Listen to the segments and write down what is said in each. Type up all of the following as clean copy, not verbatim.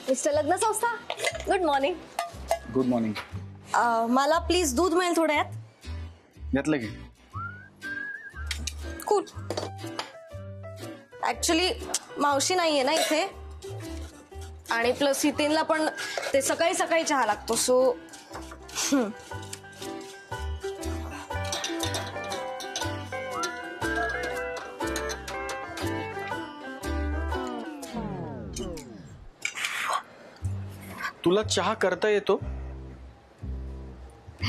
Mister लग्न संस्था, good morning. Good morning. मला प्लीज दूध मिळेल थोड्यात. घेतलं की. कूल. ऍक्च्युली मावशी नाहीये ना इथे, आणि प्लस हितेनला पण ते सकाळी सकाळी चहा लागतो, सो तुला चहा करता येतो?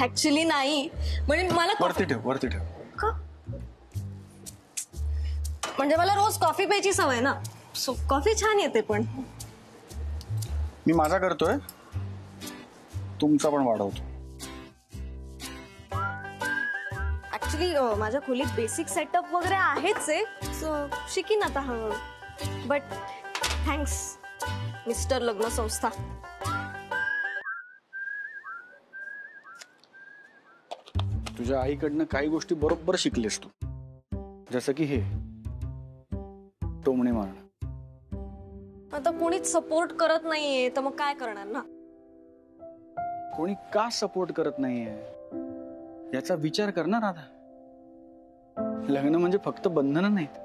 ऍक्च्युली नाही, म्हणजे मला वरती ठेव, वरती ठेव. का? म्हणजे मला रोज कॉफी प्यायची सवय ना, सो कॉफी छान येते. पण मी माझा करतोय, तुमचा पण वाढवतो. ऍक्च्युली माझ्या खोलीत बेसिक सेटअप वगैरे आहेच आहे, सो शिकीन आता हळूहळू. बट थँक्स मिस्टर लग्न संस्था. तुझ्या आईकडनं काही गोष्टी बरोबर शिकलेस तू, जसं की हे टोमणे मारणं. आता कोणीच सपोर्ट करत नाहीये, तर मग काय करणार ना. कोणी का सपोर्ट करत नाहीये याचा विचार कर ना राधा. लग्न म्हणजे फक्त बंधनं नाहीत.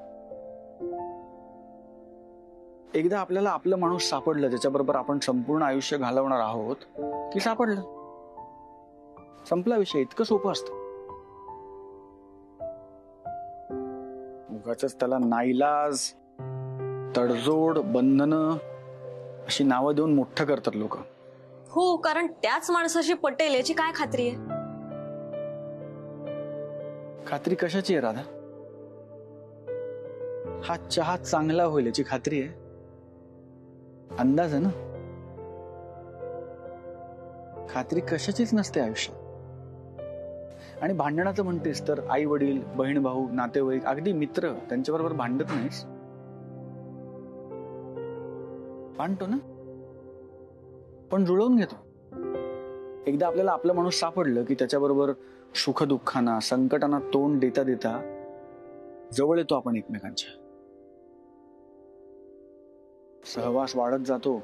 एकदा आपल्याला आपलं माणूस सापडलं, ज्याच्याबरोबर आपण संपूर्ण आयुष्य घालवणार आहोत, की सापडलं, संपला विषय. इतकं सोपं असतं. उगाचच त्याला नाईलाज, तडजोड, बंधनं अशी नावं देऊन मोठं करतात लोक. हो, कारण त्याच माणसाशी पटेल याची काय खात्री आहे? खात्री कशाची आहे राधा? हा चहा चांगला होईल याची खात्री आहे? अंदाज आहे ना. खात्री कशाचीच नसते आयुष्यात. आणि भांडणाचं म्हणतेस तर आई वडील, बहीण भाऊ, नातेवाईक, अगदी मित्र, त्यांच्याबरोबर भांडत नाहीस? भांडतो ना, पण जुळवून घेतो. एकदा आपल्याला आपलं माणूस सापडलं की त्याच्याबरोबर सुखदुःखांना, संकटांना तोंड देता देता जवळ येतो आपण एकमेकांच्या. सहवास वाढत जातो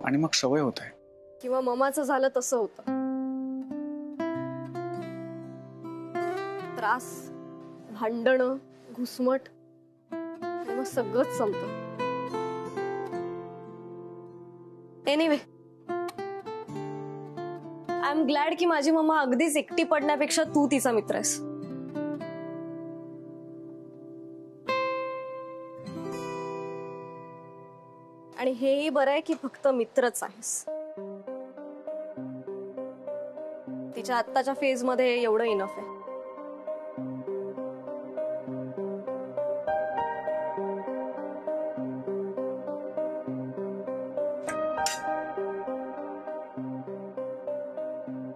आणि मग सवय होत आहे. किंवा ममाचं झालं तसं होतं. त्रास, भांडणं, घुसमट, आणि मग सगळंच संपतं. एनिवे, आय एम ग्लॅड की माझी मम्मा अगदीच एकटी पडण्यापेक्षा तू तिचा मित्र आहेस. आणि हेही बरं आहे की फक्त मित्रच आहेस. तिच्या आत्ताच्या फेज मध्ये एवढं इनफ आहे.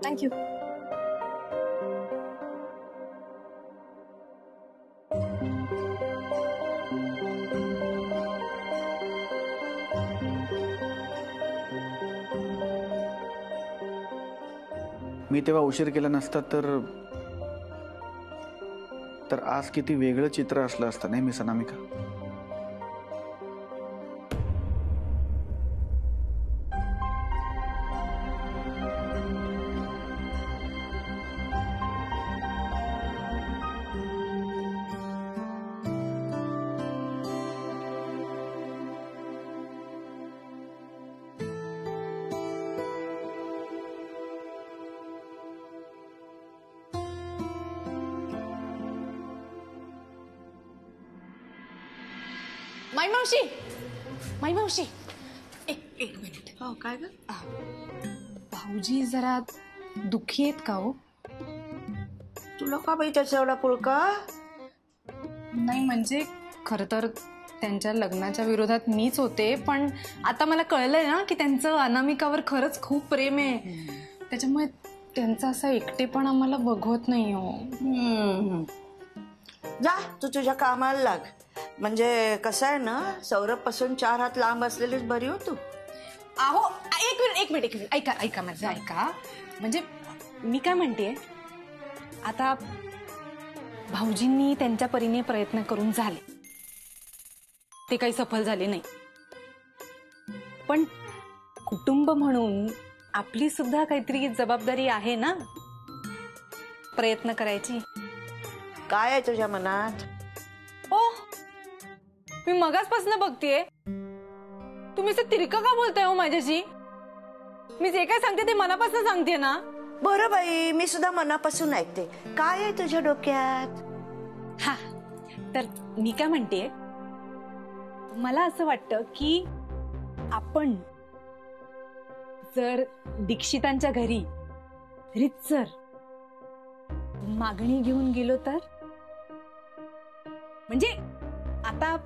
थँक्यू. मी तेव्हा उशीर केला नसता तर आज किती वेगळं चित्र असलं असतं नाही मिस अनामिका? माई मावशी, एक मिनिट. हो, काय ग? भाऊजी जरा दुःखी आहेत का हो? तुला का बाई त्याचा एवढा पुळका? नाही म्हणजे खरं तर त्यांच्या लग्नाच्या विरोधात मीच होते, पण आता मला कळलंय ना की त्यांचं अनामिकावर खरंच खूप प्रेम आहे. त्याच्यामुळे त्यांचा असा एकटेपणा मला बघवत नाही हो. जा तू तुझ्या कामाला लाग. म्हणजे कसं आहे ना, सौरभ पासून 4 हात लांब असलेलीच बरी हो तू. अहो एक मिनिट ऐका माझं ऐका. म्हणजे मी काय म्हणते, आता भाऊजींनी त्यांच्या परीने प्रयत्न करून झाले, ते काही सफल झाले नाही. पण कुटुंब म्हणून आपली सुद्धा काहीतरी जबाबदारी आहे ना, प्रयत्न करायची. काय आहे तुझ्या मनात? ओ, मी मगाचपासून बघतीये तुम्ही असं तिरकं का बोलताय हो माझ्याशी? मी जे काय सांगते ते मनापासून सांगते ना. बरं बाई, मी सुद्धा मनापासून ऐकते. काय आहे तुझ्या डोक्यात? हा, तर मी काय म्हणतेय, मला असं वाटतं की आपण जर दीक्षितांच्या घरी रितसर मागणी घेऊन गेलो तर, म्हणजे आता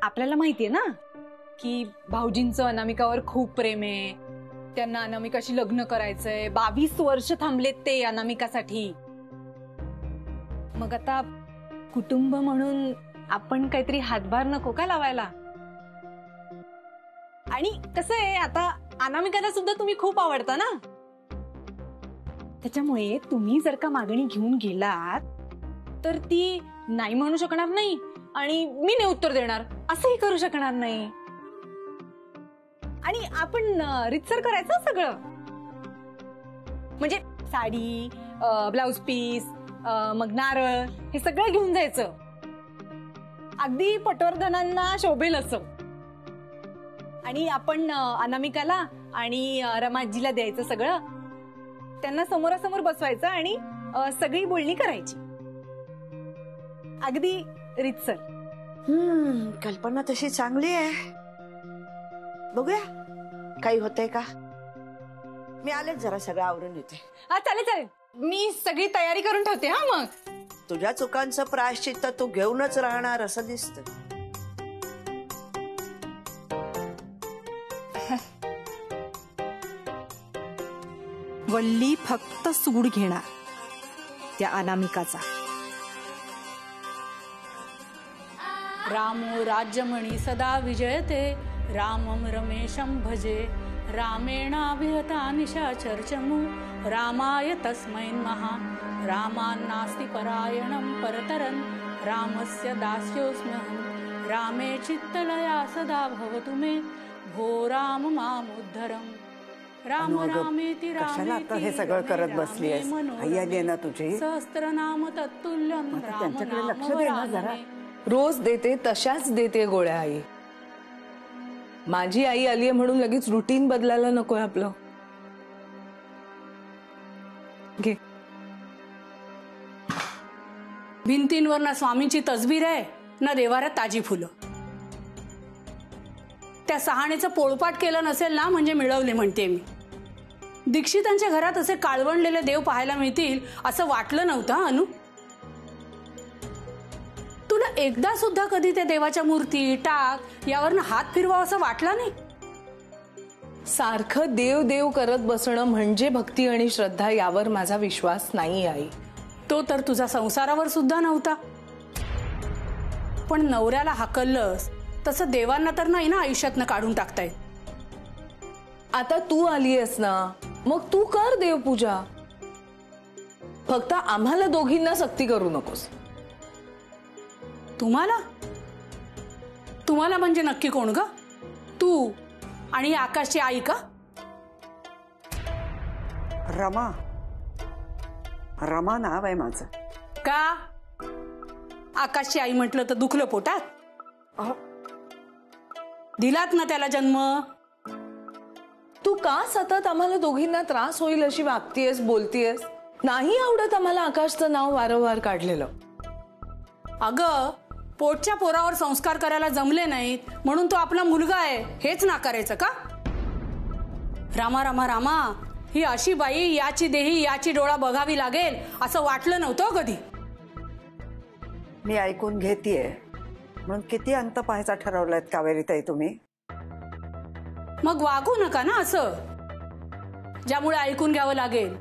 आपल्याला माहितीये ना की भाऊजींचं अनामिकावर खूप प्रेम आहे, त्यांना अनामिकाशी लग्न करायचंय, 22 वर्ष थांबलेत ते अनामिकासाठी. मग आता कुटुंब म्हणून आपण काहीतरी हातभार नको का लावायला? आणि कसं आहे, आता अनामिकाला सुद्धा तुम्ही खूप आवडता ना, त्याच्यामुळे तुम्ही जर का मागणी घेऊन गेलात तर ती नाही म्हणू शकणार नाही आणि मी नाही उत्तर देणार असंही करू शकणार नाही. आणि आपण रितसर करायचं सगळं, म्हणजे साडी, ब्लाउज पीस, मग नारळ, हे सगळं घेऊन जायचं, अगदी पटवर्धनांना शोभेल असं. आणि आपण अनामिकाला आणि रमाजीला द्यायचं सगळं, त्यांना समोरासमोर बसवायचं आणि सगळी बोलणी करायची, अगदी रितसर. कल्पना तशी चांगली आहे. बघूया काही होतंय का. मी आलेच, जरा सगळं आवरून येते. हा चालेल चालेल, मी सगळी तयारी करून ठेवते. हा मग तुझ्या चुकांचं प्रायश्चित्त तू घेऊनच राहणार असं दिसतं. वल्ली फक्त सूड घेणार त्या अनामिकाचा. रामो राज्यमणि सदा विजयते, रामं रमेशं भजे, रामेणाभिहता निशाचरचमु, रामाय तस्मै नमः. रामान्नास्ति परायणं परतरं, रामस्य दास्योऽस्म्यहं. रामे चित्तलया सदा भवतु मे, भो राम मामुद्धरम्. राम रामेति कशाला आता हे सगळं करत बसली आहेस? आई आली ना तुझी, सहस्त्रनाम तत्तुल्यं राम त्यांच्याकडे लक्ष दे ना जरा. रोज देते तशाच देते गोळ्या आई. माझी आई आलीये म्हणून लगेच रुटीन बदलायला नकोय आपलं. घे. भिंतींवर ना स्वामींची तसबीर आहे ना देवाऱ्यात ताजी फुलं. त्या सहाणेचं पोळपाट केलं नसेल ना म्हणजे मिळवले म्हणते मी. दीक्षितांच्या घरात असे काळवंडलेले देव पाहायला मिळतील असं वाटलं नव्हतं अनु. तुला एकदा सुद्धा कधी त्या देवाच्या मूर्ती, टाक यावरनं हात फिरवा असं वाटलं नाही? सारखं देव देव करत बसणं म्हणजे भक्ती आणि श्रद्धा यावर माझा विश्वास नाही आई. तो तर तुझा संसारावर सुद्धा नव्हता. पण नवऱ्याला हाकललंस तसं देवांना तर नाही ना आयुष्यातनं काढून टाकतायत. आता तू आलीयस ना, मग तू कर देवपूजा. फक्त आम्हाला दोघींना सक्ती करू नकोस. तुम्हाला तुम्हाला म्हणजे नक्की कोण ग? तू आणि आकाशची आई का? रमा, रमा नाव आहे माझं. का आकाशची आई म्हटलं तर दुखलं पोटात? दिलात ना त्याला जन्म. तू का सतत आम्हाला दोघींना त्रास होईल अशी वागतीयस, बोलतीयस? नाही आवडत आम्हाला आकाशचं नाव वारंवार काढलेलं. अगं पोटच्या पोरावर संस्कार करायला जमले नाहीत म्हणून तो आपला मुलगा आहे हेच नाकारायचं का? रामा रामा रामा ही अशी बाई, याची देही याची डोळा बघावी लागेल असं वाटलं नव्हतं कधी. मी ऐकून घेतीये म्हणून किती अंत पाहायचा ठरवलायत कावेरीताई तुम्ही? मग वागू नका ना असं ज्यामुळे ऐकून घ्यावं लागेल.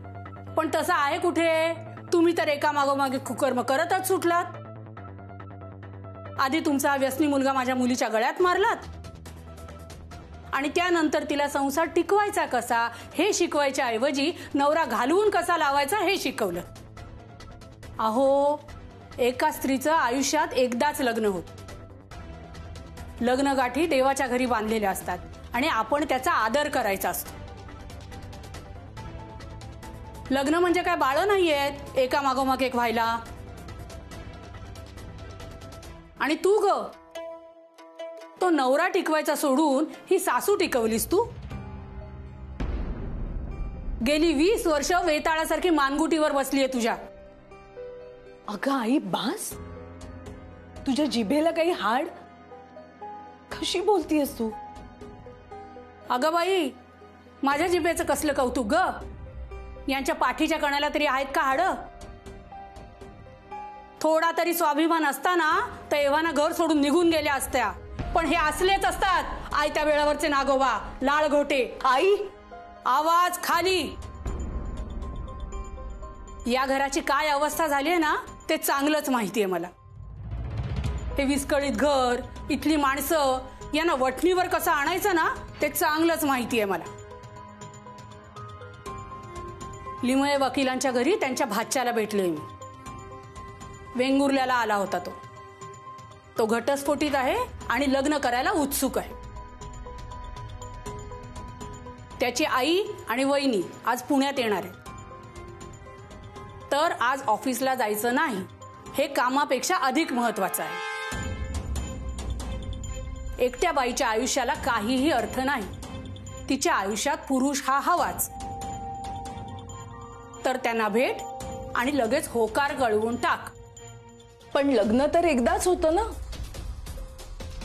पण तसं आहे कुठे? तुम्ही तर एका मागोमागे कुकर्म करतच सुटलात. आधी तुमचा व्यसनी मुलगा माझ्या मुलीच्या गळ्यात मारलात आणि त्यानंतर तिला संसार टिकवायचा कसा हे शिकवायच्या ऐवजी नवरा घालवून कसा लावायचा हे शिकवलं. अहो एका स्त्रीचं आयुष्यात एकदाच लग्न होत. लग्न गाठी देवाच्या घरी बांधलेल्या असतात आणि आपण त्याचा आदर करायचा असतो. लग्न म्हणजे काय बाळ नाहीयेत एका मागोमाग एक व्हायला. आणि तू ग तो नवरा टिकवायचा सोडून ही सासू टिकवलीस तू. गेली 20 वर्ष वेताळासारखी मानगुटीवर बसलीये तुझ्या. अगं आई बास, तुझ्या जिभेला काही हाड? कशी बोलतीयस तू? अगं बाई, माझ्या जिभेचं कसलं कौतुक ग? यांच्या पाठीच्या कणाला तरी आहेत का हाड? थोडा तरी स्वाभिमान असताना तर एव्हाना घर सोडून निघून गेल्या असत्या. पण हे असलेच असतात आयत्या वेळावरचे नागोबा, लाळ घोटे. आई, आवाज खाली. या घराची काय अवस्था झाली आहे ना ते चांगलंच माहितीये मला. हे विस्कळीत घर, इथली माणसं यांना वठणीवर कसं आणायचं ना ते चांगलंच माहितीये मला. लिमये वकिलांच्या घरी त्यांच्या भाच्याला भेटले मी. वेंगुर्ल्याला आला होता तो घटस्फोटीत आहे आणि लग्न करायला उत्सुक आहे. त्याची आई आणि वहिनी आज पुण्यात येणार आहे. तर आज ऑफिसला जायचं नाही हे कामापेक्षा अधिक महत्वाचं आहे. एकट्या बाईच्या आयुष्याला काहीही अर्थ नाही. तिच्या आयुष्यात पुरुष हा हवाच. तर त्यांना भेट आणि लगेच होकार कळवून टाक. पण लग्न तर एकदाच होतं ना.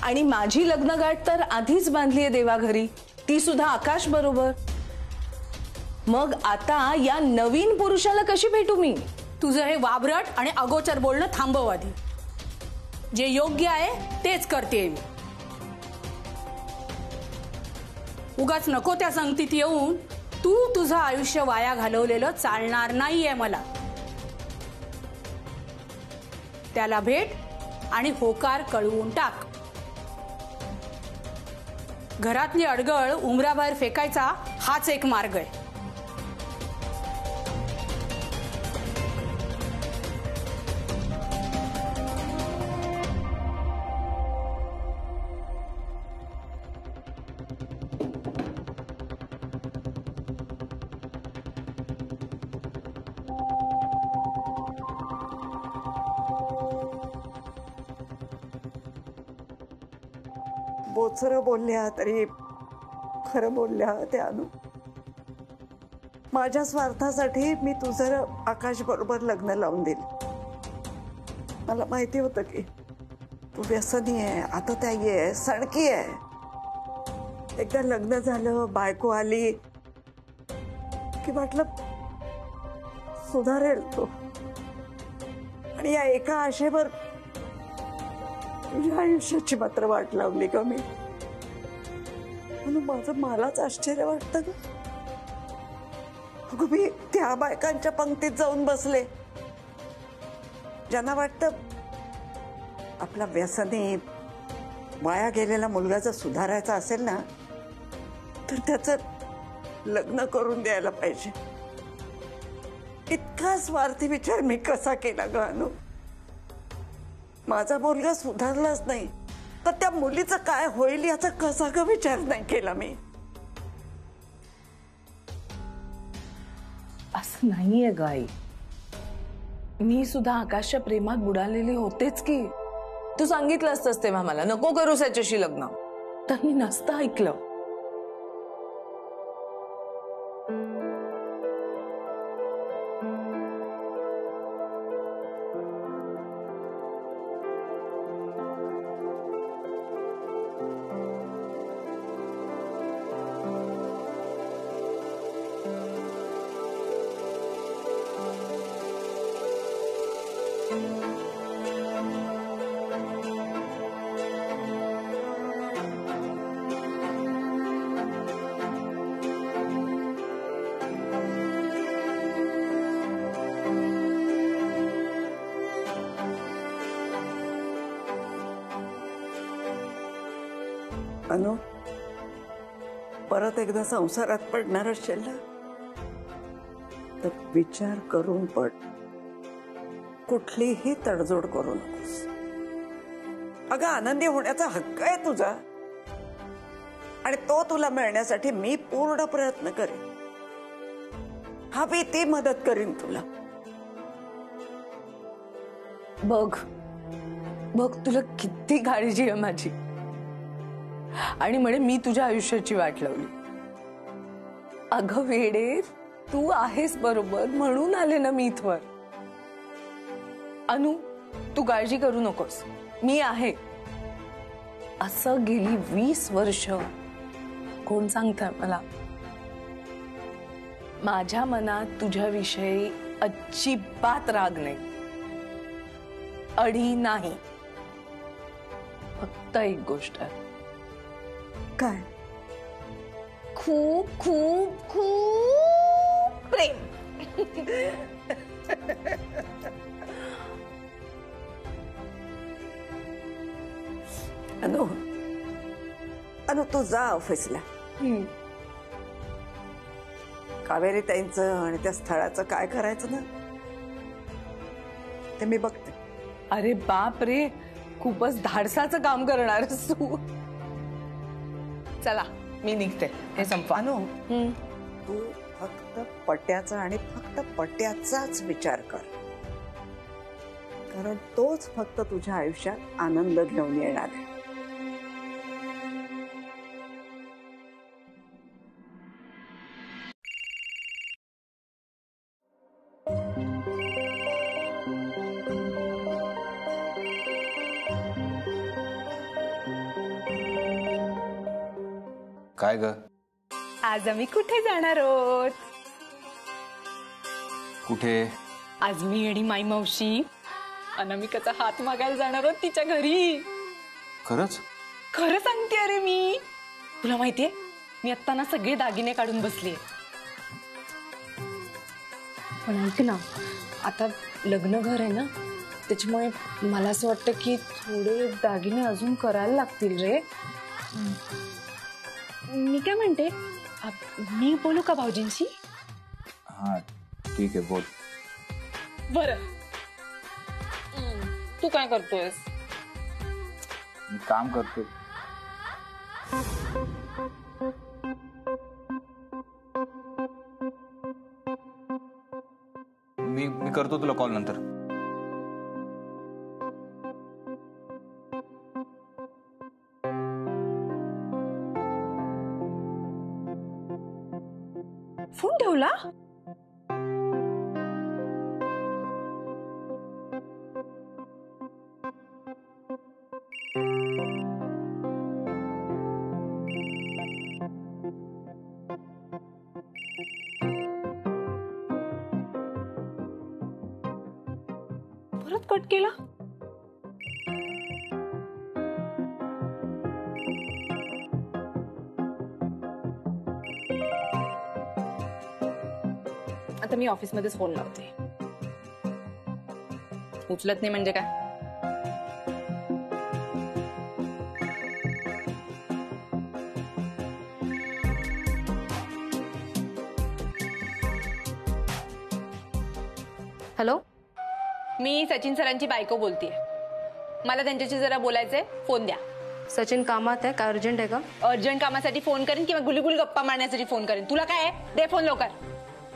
आणि माझी लग्नगाठ तर आधीच बांधलीये देवाघरी, ती सुद्धा आकाश बरोबर. मग आता या नवीन पुरुषाला कशी भेटू मी? तुझं हे वाबरट आणि अगोचर बोलणं थांबव आधी. जे योग्य आहे तेच करते मी. उगाच नको त्या संगतीत येऊन तू तुझं आयुष्य वाया घालवलेलं चालणार नाहीये मला. त्याला भेट आणि होकार कळवून टाक. घरातली अडगळ उंबराबाहेर फेकायचा हाच एक मार्ग आहे. बोचरं बोलल्या तरी खरं बोलल्या त्या अनु. माझ्या स्वार्थासाठी मी तुझं आकाश बरोबर लग्न लावून दिलं. मला माहिती होतं की तू व्यसनी आहे, आता त्या आहे, सणकी आहे. एकदा लग्न झालं, बायको आली की वाटलं सुधारेल तो. आणि या एका आशेवर तुझ्या आयुष्याची मात्र वाट लावली का मी? म्हणून माझं मलाच आश्चर्य वाटतं ग. अगं मी त्या बायकांच्या पंक्तीत जाऊन बसले ज्यांना वाटतं आपला व्यसनी वाया गेलेला मुलगा जर सुधारायचा असेल ना तर त्याचं लग्न करून द्यायला पाहिजे. इतका स्वार्थी विचार मी कसा केला ग अनु? माझा मुलगा सुधारलाच नाही तर त्या मुलीचं काय होईल याचा कसा ग विचार नाही केला मी? असं नाहीये ग आई. मी सुद्धा आकाशच्या प्रेमात बुडालेली होतेच की. तू सांगितलं असतंस तेव्हा मला नको करू त्याच्याशी लग्न, तर मी नसतं ऐकलं. अनु, परत एकदा संसारात पडणार असेल ना तर विचार करून पड. कुठलीही तडजोड करू नकोस. अगं आनंदी होण्याचा हक्क आहे तुझा. आणि तो तुला मिळण्यासाठी मी पूर्ण प्रयत्न करेन. हवी ती मदत करीन तुला. बघ बघ तुला किती काळजी आहे माझी. आणि म्हणे मी तुझ्या आयुष्याची वाट लावली. अगं वेडे, तू आहेस बरोबर म्हणून आले ना मी इथवर. अनु, तू काळजी करू नकोस, मी आहे. असं गेली 20 वर्ष कोण सांगतंय मला. माझ्या मनात तुझ्याविषयी अजिबात राग नाही, अडी नाही. फक्त एक गोष्ट आहे. काय? खूप खूप खूप प्रेम. अनु, अनु तू जा ऑफिसला. कावेरी ताईंचं आणि त्या स्थळाचं काय करायचं ना ते मी बघते. अरे बाप रे, खूपच धाडसाचं काम करणार तू. चला मी निघते, हे संपवा. अनु, तू फक्त पट्ट्याचा आणि फक्त पट्ट्याचाच विचार कर, कारण तोच फक्त तुझ्या आयुष्यात आनंद घेऊन येणार आहे. काय ग? आज आम्ही कुठे जाणार आहोत? कुठे? आज मी आणि माई मावशी अनामिकाचा हात मागायला जाणार आहोत तिच्या घरी. खरंच? खरं सांगते. अरे मी तुला माहितीये, मी आत्ता ना सगळे दागिने काढून बसले. पण ऐक ना, आता लग्न घर आहे ना, त्याच्यामुळे मला असं वाटतं की थोडे दागिने अजून करायला लागतील रे. मी काय म्हणते, मी बोलू का भाऊजींशी? हा ठीक आहे, बोल. बरं, तू काय करतोयस? मी काम करतो. मी करतो तुला कॉल नंतर. फोन ठेवला? परत कट केला. आता मी ऑफिसमध्येच फोन लावते. उचलत नाही म्हणजे काय? हॅलो, मी सचिन सरांची बायको बोलतेय. मला त्यांच्याशी जरा बोलायचंय, फोन द्या. सचिन कामात आहे का? अर्जंट आहे का? अर्जंट कामासाठी फोन करेन किंवा गुलगुल गप्पा मारण्यासाठी फोन करेन. तुला काय आहे? दे फोन लवकर.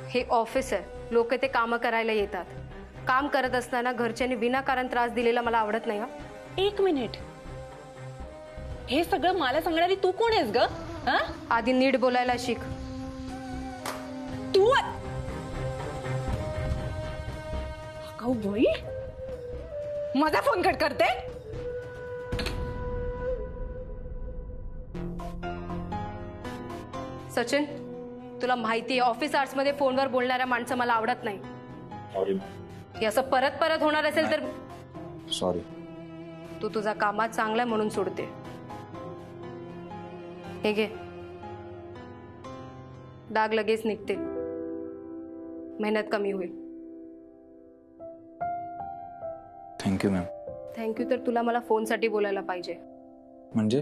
हे ऑफिस आहे, लोक ते कामं करायला येतात. काम करत असताना घरच्यांनी विनाकारण त्रास दिलेला मला आवडत नाही. एक मिनिट, हे सगळं मला सांगणारी तू कोण आहेस ग? आधी नीट बोलायला शिक. तू बाई माझा फोन कट करते. सचिन, तुला माहिती आहे ऑफिस आवर्स मध्ये फोनवर बोलणाऱ्या माणसं मला आवडत नाही. हे असं परत परत होणार असेल तर सॉरी. तू तुझा कामात चांगला म्हणून सोडते. हे घे, डाग लगेच निघते, मेहनत कमी होईल. Thank you ma'am. थँक्यू तर तुला मला फोनसाठी बोलायला पाहिजे. म्हणजे?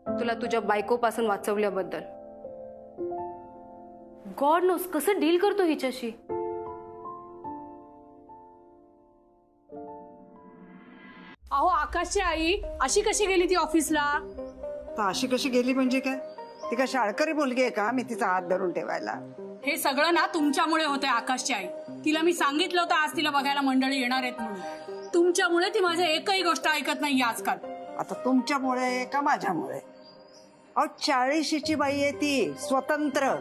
तुला तुझ्या बायकोपासून वाचवल्याबद्दल. गॉड नोस कसं डील करतो हिच्याशी. अहो आकाशची आई अशी कशी गेली ती ऑफिसला? तर अशी कशी गेली म्हणजे काय? ती का शाळकरी मुलगी आहे का मी तिचा हात धरून ठेवायला? हे सगळं ना तुमच्यामुळे होते आकाशची आई. तिला मी सांगितलं होतं आज तिला बघायला मंडळी येणार आहेत म्हणून. तुमच्यामुळे ती माझी एकही गोष्ट ऐकत नाही आजकाल. आता तुमच्यामुळे का माझ्यामुळे? अहो 40ची बाई आहे ती, स्वतंत्र.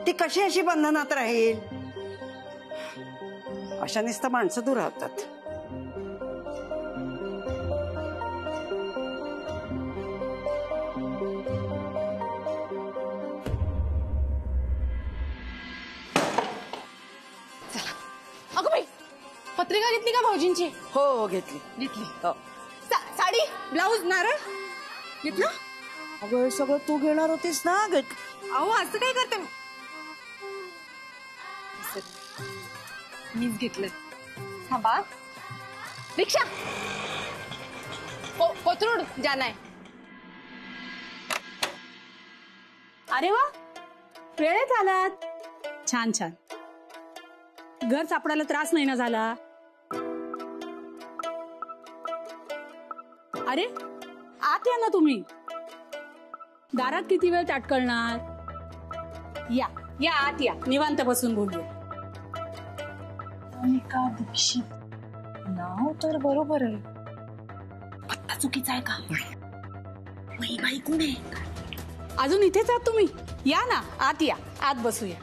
ती कशी अशी बंधनात राहील? अशा नुसतं माणसं दूर राहतात. अगं बाई, पत्रिका घेतली का भाऊजींची? हो घेतली. घेतली. हो. साडी, ब्लाऊज, नारळ घेतलं? अगं हे सगळं तू घेणार होतीस ना. अहो असं काय करते? मीच घेतलं. थांबा. रिक्षा कोथरूड जाना है. अरे वा, वेळेत आलात. छान छान. घर सापडायला त्रास नाही ना झाला? अरे आत या ना तुम्ही. दारात किती वेळ ताटकळणार? या या आत या, निवांत बसून बोलूया. अनिका दीक्षित नाव तर बरोबर आहे, पत्ता चुकीचा आहे का? बाई कोण आहे? अजून इथेच आहात तुम्ही? या ना आत या, आत बसूया.